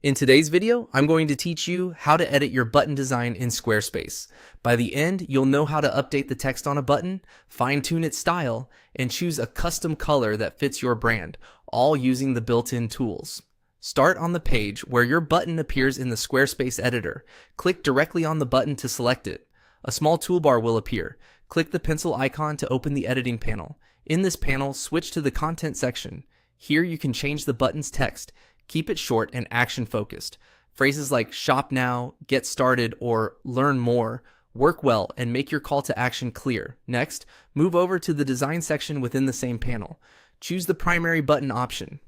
In today's video, I'm going to teach you how to edit your button design in Squarespace. By the end, you'll know how to update the text on a button, fine-tune its style, and choose a custom color that fits your brand, all using the built-in tools. Start on the page where your button appears in the Squarespace editor. Click directly on the button to select it. A small toolbar will appear. Click the pencil icon to open the editing panel. In this panel, switch to the content section. Here you can change the button's text. Keep it short and action-focused. Phrases like shop now, get started, or learn more work well and make your call to action clear. Next, move over to the design section within the same panel. Choose the primary button option.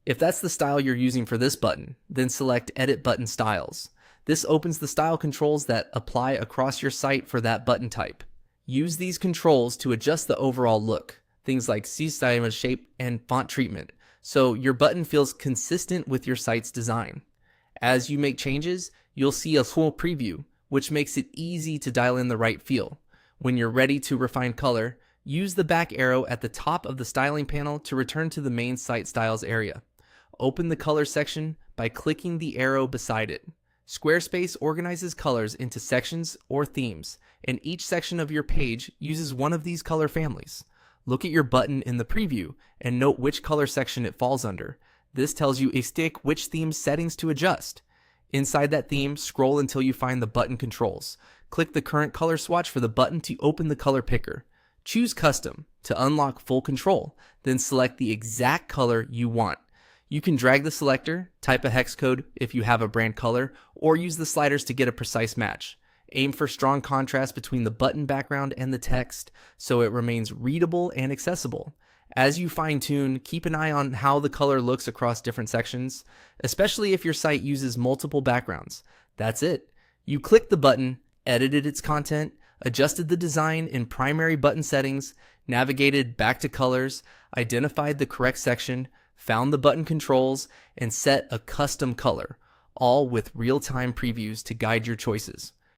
If that's the style you're using for this button, then select Edit Button Styles. This opens the style controls that apply across your site for that button type. Use these controls to adjust the overall look, things like style, shape, and font treatment, so your button feels consistent with your site's design. As you make changes, you'll see a full preview, which makes it easy to dial in the right feel. When you're ready to refine color, use the back arrow at the top of the styling panel to return to the main site styles area. Open the color section by clicking the arrow beside it. Squarespace organizes colors into sections or themes, and each section of your page uses one of these color families. Look at your button in the preview and note which color section it falls under. This tells you which theme settings to adjust. Inside that theme, scroll until you find the button controls. Click the current color swatch for the button to open the color picker. Choose Custom to unlock full control, then select the exact color you want. You can drag the selector, type a hex code if you have a brand color, or use the sliders to get a precise match. Aim for strong contrast between the button background and the text so it remains readable and accessible. As you fine-tune, keep an eye on how the color looks across different sections, especially if your site uses multiple backgrounds. That's it. You clicked the button, edited its content, adjusted the design in primary button settings, navigated back to colors, identified the correct section, found the button controls, and set a custom color, all with real-time previews to guide your choices.